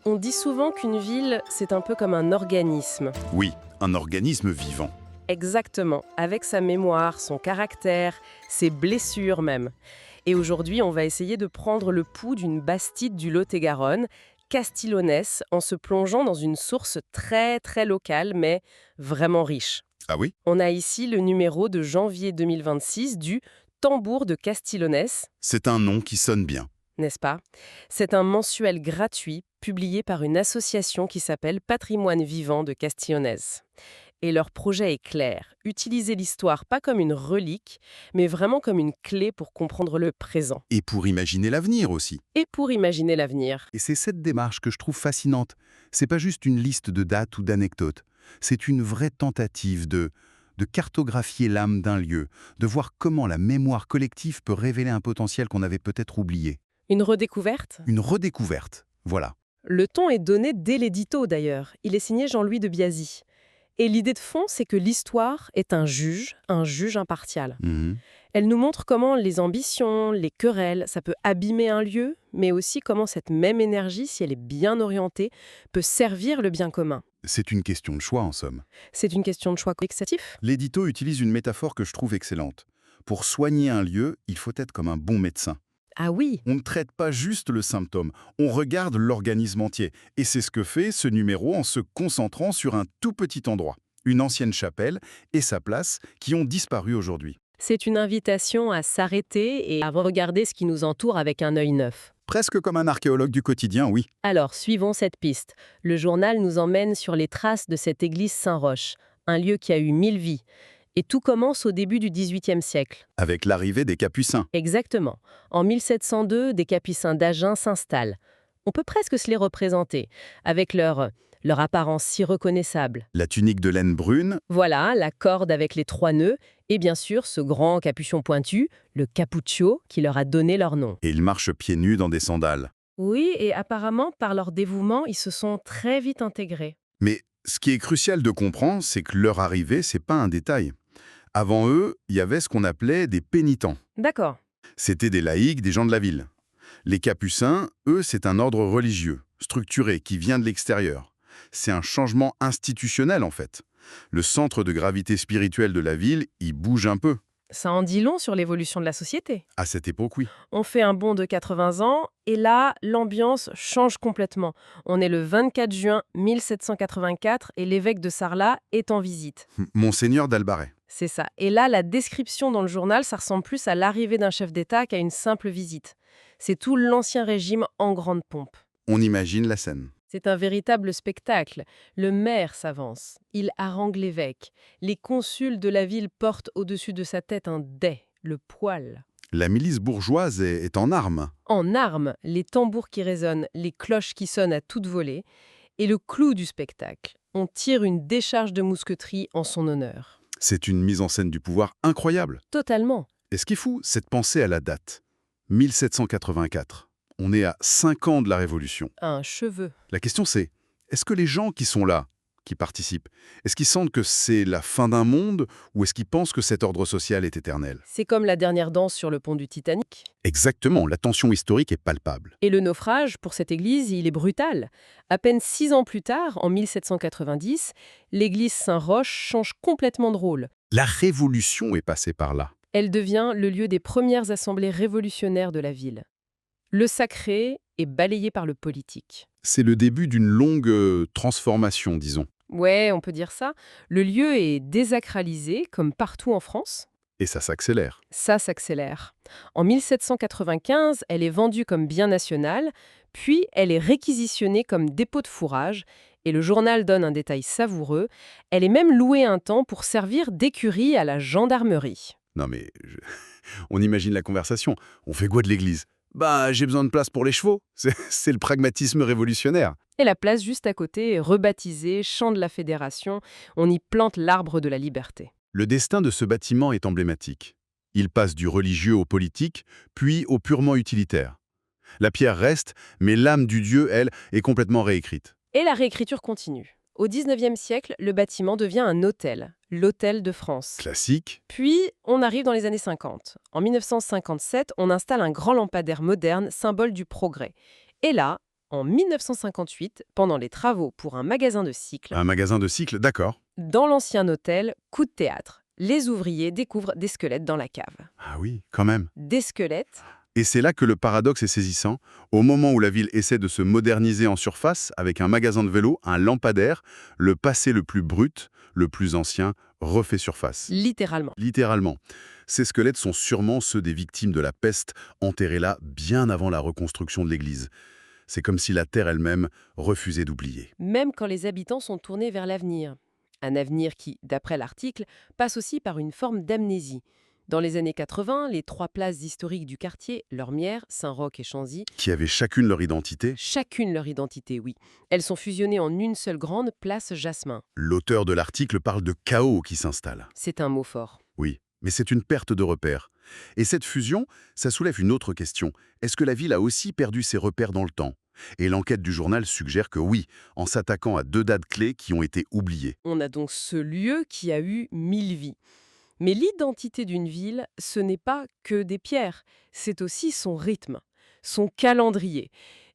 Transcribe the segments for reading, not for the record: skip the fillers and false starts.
On dit souvent qu'une ville, c'est un peu comme un organisme. Oui, un organisme vivant. Exactement, avec sa mémoire, son caractère, ses blessures même. Et aujourd'hui, on va essayer de prendre le pouls d'une bastide du Lot-et-Garonne, Castillonnès, en se plongeant dans une source très très locale, mais vraiment riche. Ah oui? On a ici le numéro de janvier 2026 du Tambour de Castillonnès, C'est un nom qui sonne bien. n'est-ce pas? C'est un mensuel gratuit publié par une association qui s'appelle Patrimoine vivant de Castillonnès. Et leur projet est clair, utiliser l'histoire pas comme une relique, mais vraiment comme une clé pour comprendre le présent Et pour imaginer l'avenir aussi. et pour imaginer l'avenir. Et c'est cette démarche que je trouve fascinante. C'est pas juste une liste de dates ou d'anecdotes. C'est une vraie tentative de cartographier l'âme d'un lieu, de voir comment la mémoire collective peut révéler un potentiel qu'on avait peut-être oublié. Une redécouverte? Une redécouverte. Voilà. Le ton est donné dès l'édito d'ailleurs. Il est signé Jean-Louis de Biasy. Et l'idée de fond, c'est que l'histoire est un juge impartial. Mhm. Elle nous montre comment les ambitions, les querelles, ça peut abîmer un lieu, mais aussi comment cette même énergie, si elle est bien orientée, peut servir le bien commun. C'est une question de choix en somme. C'est une question de choix collectif. L'édito utilise une métaphore que je trouve excellente. Pour soigner un lieu, il faut être comme un bon médecin. Ah oui, On ne traite pas juste le symptôme, on regarde l'organisme entier. Et c'est ce que fait ce numéro en se concentrant sur un tout petit endroit, une ancienne chapelle et sa place qui ont disparu aujourd'hui. c'est une invitation à s'arrêter et à regarder ce qui nous entoure avec un œil neuf. Presque comme un archéologue du quotidien, oui. Alors, suivons cette piste. Le journal nous emmène sur les traces de cette église Saint-Roch, un lieu qui a eu 1000 vies. Et tout commence au début du XVIIIe siècle. Avec l'arrivée des Capucins. Exactement. En 1702, des capucins d'Agen s'installent. On peut presque se les représenter, avec leur apparence si reconnaissable. La tunique de laine brune, Voilà, la corde avec les 3 nœuds, et bien sûr ce grand capuchon pointu, le cappuccio, qui leur a donné leur nom. et ils marchent pieds nus dans des sandales. Oui, et apparemment, par leur dévouement, ils se sont très vite intégrés. Mais ce qui est crucial de comprendre, c'est que leur arrivée, c'est pas un détail. Avant eux, il y avait ce qu'on appelait des pénitents. D'accord. C'était des laïcs, des gens de la ville. Les Capucins, eux, c'est un ordre religieux, structuré, qui vient de l'extérieur. C'est un changement institutionnel, en fait. Le centre de gravité spirituelle de la ville, il bouge un peu. Ça en dit long sur l'évolution de la société. À cette époque, oui. On fait un bond de 80 ans, et là, l'ambiance change complètement. On est le 24 juin 1784, et l'évêque de Sarlat est en visite. Monseigneur d'Albaret. C'est ça. Et là, la description dans le journal, ça ressemble plus à l'arrivée d'un chef d'État qu'à une simple visite. C'est tout l'Ancien Régime en grande pompe. On imagine la scène. C'est un véritable spectacle. Le maire s'avance. Il harangue l'évêque. Les consuls de la ville portent au-dessus de sa tête un dais, le poil. La milice bourgeoise est en armes. En armes, les tambours qui résonnent, les cloches qui sonnent à toute volée. Et le clou du spectacle, on tire une décharge de mousqueterie en son honneur. C'est une mise en scène du pouvoir incroyable. Totalement. Et ce qui est fou, c'est de penser à la date. 1784. On est à 5 ans de la Révolution. Un cheveu. La question c'est, est-ce que les gens qui sont là, qui participent, est-ce qu'ils sentent que c'est la fin d'un monde ou est-ce qu'ils pensent que cet ordre social est éternel? C'est comme la dernière danse sur le pont du Titanic. Exactement, la tension historique est palpable. Et le naufrage, pour cette église, il est brutal. À peine 6 ans plus tard, en 1790, l'église Saint-Roch change complètement de rôle. La Révolution est passée par là. Elle devient le lieu des premières assemblées révolutionnaires de la ville. Le sacré est balayé par le politique. C'est le début d'une longue transformation, disons. Ouais, on peut dire ça. Le lieu est désacralisé, comme partout en France. Et ça s'accélère. Ça s'accélère. En 1795, elle est vendue comme bien national, puis elle est réquisitionnée comme dépôt de fourrage, et le journal donne un détail savoureux, elle est même louée un temps pour servir d'écurie à la gendarmerie. Non mais, on imagine la conversation. On fait quoi de l'église? Bah, j'ai besoin de place pour les chevaux. C'est le pragmatisme révolutionnaire. Et la place juste à côté est rebaptisée Champ de la Fédération, on y plante l'arbre de la liberté. Le destin de ce bâtiment est emblématique. Il passe du religieux au politique, puis au purement utilitaire. La pierre reste, mais l'âme du dieu, elle, est complètement réécrite. Et la réécriture continue. Au XIXe siècle, le bâtiment devient un hôtel, l'Hôtel de France. Classique. Puis, on arrive dans les années 50. En 1957, on installe un grand lampadaire moderne, symbole du progrès. Et là, En 1958, pendant les travaux pour un magasin de cycles, Un magasin de cycles, d'accord. dans l'ancien hôtel Coup de théâtre, les ouvriers découvrent des squelettes dans la cave. Ah oui, quand même. Des squelettes. Et c'est là que le paradoxe est saisissant. Au moment où la ville essaie de se moderniser en surface, avec un magasin de vélo, un lampadaire, le passé le plus brut, le plus ancien, refait surface. Littéralement. Littéralement. Ces squelettes sont sûrement ceux des victimes de la peste, enterrés là bien avant la reconstruction de l'église. C'est comme si la terre elle-même refusait d'oublier. Même quand les habitants sont tournés vers l'avenir. Un avenir qui, d'après l'article, passe aussi par une forme d'amnésie. Dans les années 80, les 3 places historiques du quartier, Lormière, Saint-Roch et Chanzy, Qui avaient chacune leur identité, chacune leur identité, oui. Elles sont fusionnées en une seule grande place Jasmin. l'auteur de l'article parle de chaos qui s'installe. C'est un mot fort. Oui, mais c'est une perte de repères. Et cette fusion, ça soulève une autre question. Est-ce que la ville a aussi perdu ses repères dans le temps? Et l'enquête du journal suggère que oui, en s'attaquant à 2 dates clés qui ont été oubliées. On a donc ce lieu qui a eu 1000 vies. Mais l'identité d'une ville, ce n'est pas que des pierres, c'est aussi son rythme, son calendrier.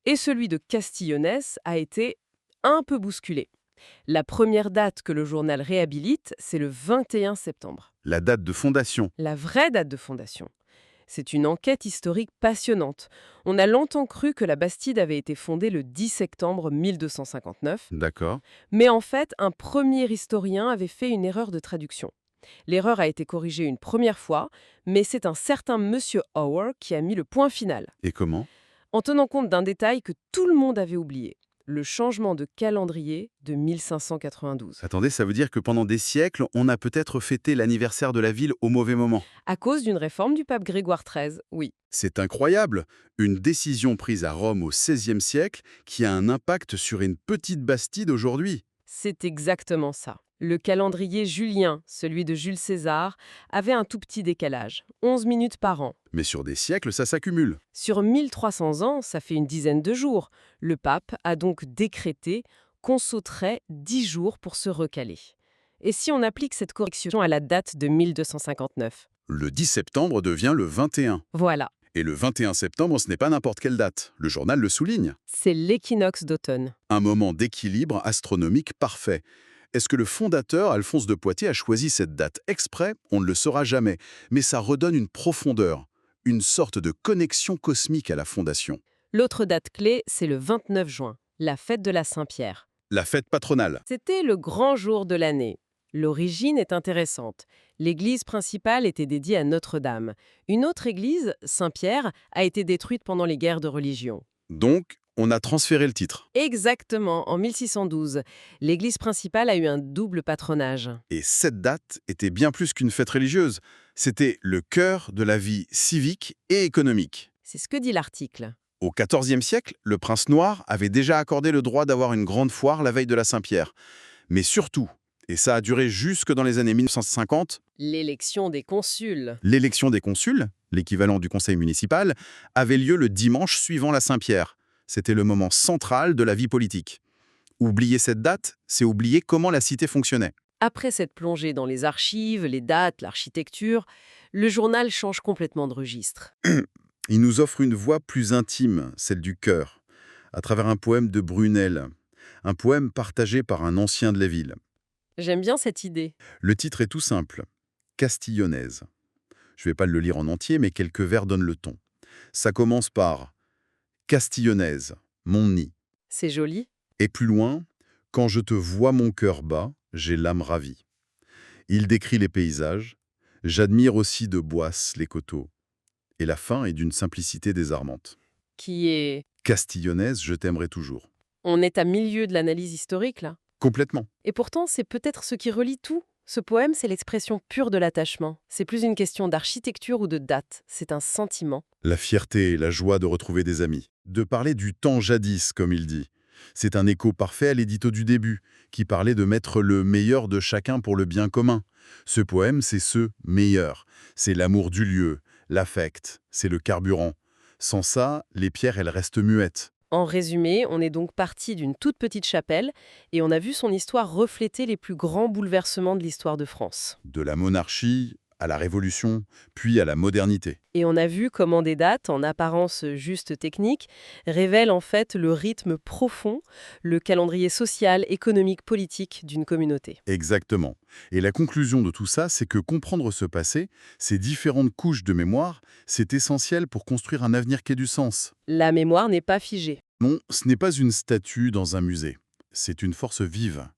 Et celui de Castillonnès a été un peu bousculé. La première date que le journal réhabilite, c'est le 21 septembre, La date de fondation, la vraie date de fondation. C'est une enquête historique passionnante. On a longtemps cru que la Bastide avait été fondée le 10 septembre 1259, d'accord. mais en fait, un premier historien avait fait une erreur de traduction. L'erreur a été corrigée une première fois, mais c'est un certain Monsieur Hauer qui a mis le point final, Et comment? en tenant compte d'un détail que tout le monde avait oublié, le changement de calendrier de 1592. Attendez, ça veut dire que pendant des siècles, on a peut-être fêté l'anniversaire de la ville au mauvais moment. À cause d'une réforme du pape Grégoire XIII, oui. C'est incroyable. Une décision prise à Rome au XVIe siècle qui a un impact sur une petite Bastide aujourd'hui. C'est exactement ça. Le calendrier julien, celui de Jules César, avait un tout petit décalage, 11 minutes par an. Mais sur des siècles, ça s'accumule. Sur 1300 ans, ça fait une dizaine de jours. Le pape a donc décrété qu'on sauterait 10 jours pour se recaler. Et si on applique cette correction à la date de 1259? Le 10 septembre devient le 21. Voilà, Et le 21 septembre, ce n'est pas n'importe quelle date. Le journal le souligne. c'est l'équinoxe d'automne. Un moment d'équilibre astronomique parfait. Est-ce que le fondateur, Alphonse de Poitiers, a choisi cette date exprès? On ne le saura jamais. Mais ça redonne une profondeur, une sorte de connexion cosmique à la fondation. L'autre date clé, c'est le 29 juin, la fête de la Saint-Pierre. La fête patronale. C'était le grand jour de l'année. L'origine est intéressante. L'église principale était dédiée à Notre-Dame. Une autre église, Saint-Pierre, a été détruite pendant les guerres de religion. Donc, on a transféré le titre. Exactement, en 1612. L'église principale a eu un double patronage. Et cette date était bien plus qu'une fête religieuse. C'était le cœur de la vie civique et économique. C'est ce que dit l'article. Au XIVe siècle, le prince noir avait déjà accordé le droit d'avoir une grande foire la veille de la Saint-Pierre. Mais surtout, et ça a duré jusque dans les années 1950, L'élection des consuls. l'élection des consuls, l'équivalent du conseil municipal, avait lieu le dimanche suivant la Saint-Pierre. C'était le moment central de la vie politique. Oublier cette date, c'est oublier comment la cité fonctionnait. Après cette plongée dans les archives, les dates, l'architecture, le journal change complètement de registre. Il nous offre une voix plus intime, celle du cœur, à travers un poème de Brunel, un poème partagé par un ancien de la ville. J'aime bien cette idée. Le titre est tout simple, Castillonnaise. Je ne vais pas le lire en entier, mais quelques vers donnent le ton. Ça commence par Castillonnaise, mon nid. C'est joli. Et plus loin, quand je te vois mon cœur bat, j'ai l'âme ravie. Il décrit les paysages, j'admire aussi de Boisse les coteaux. Et la fin est d'une simplicité désarmante. Qui est... Castillonnaise, je t'aimerai toujours. On est à milieu de l'analyse historique, là. Complètement. Et pourtant, c'est peut-être ce qui relie tout. Ce poème, c'est l'expression pure de l'attachement. C'est plus une question d'architecture ou de date. C'est un sentiment. La fierté et la joie de retrouver des amis. De parler du temps jadis, comme il dit. C'est un écho parfait à l'édito du début, qui parlait de mettre le meilleur de chacun pour le bien commun. Ce poème, c'est ce meilleur. C'est l'amour du lieu, l'affect, c'est le carburant. Sans ça, les pierres, elles restent muettes. En résumé, on est donc parti d'une toute petite chapelle et on a vu son histoire refléter les plus grands bouleversements de l'histoire de France. De la monarchie à la Révolution, puis à la modernité. Et on a vu comment des dates, en apparence juste techniques, révèlent en fait le rythme profond, le calendrier social, économique, politique d'une communauté. Exactement. Et la conclusion de tout ça, c'est que comprendre ce passé, ces différentes couches de mémoire, c'est essentiel pour construire un avenir qui ait du sens. La mémoire n'est pas figée. Non, ce n'est pas une statue dans un musée. C'est une force vive.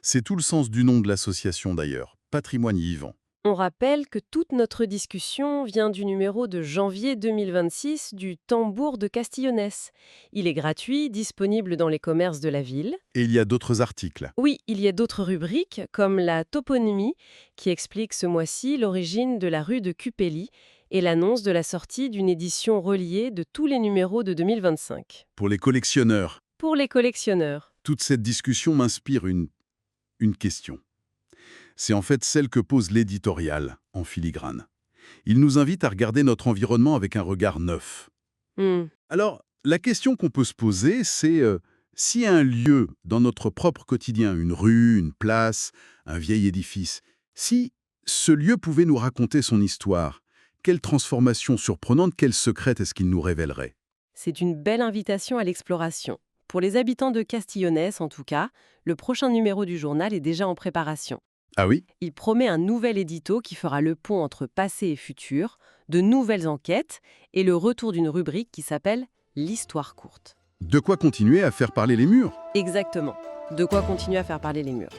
C'est tout le sens du nom de l'association d'ailleurs, Patrimoine vivant. On rappelle que toute notre discussion vient du numéro de janvier 2026 du Tambour de Castillonnès. Il est gratuit, disponible dans les commerces de la ville. Et il y a d'autres articles. Oui, il y a d'autres rubriques, comme la toponymie, qui explique ce mois-ci l'origine de la rue de Cupelly et l'annonce de la sortie d'une édition reliée de tous les numéros de 2025. Pour les collectionneurs, Pour les collectionneurs. toute cette discussion m'inspire une question. C'est en fait celle que pose l'éditorial, en filigrane. Il nous invite à regarder notre environnement avec un regard neuf. Hmm. Alors, la question qu'on peut se poser, c'est si un lieu dans notre propre quotidien, une rue, une place, un vieil édifice, si ce lieu pouvait nous raconter son histoire, quelle transformation surprenante, quelle secrète est-ce qu'il nous révélerait? C'est une belle invitation à l'exploration. Pour les habitants de Castillonnès, en tout cas, le prochain numéro du journal est déjà en préparation. Ah oui? Il promet un nouvel édito qui fera le pont entre passé et futur, de nouvelles enquêtes et le retour d'une rubrique qui s'appelle « L'histoire courte ». De quoi continuer à faire parler les murs? Exactement. De quoi continuer à faire parler les murs.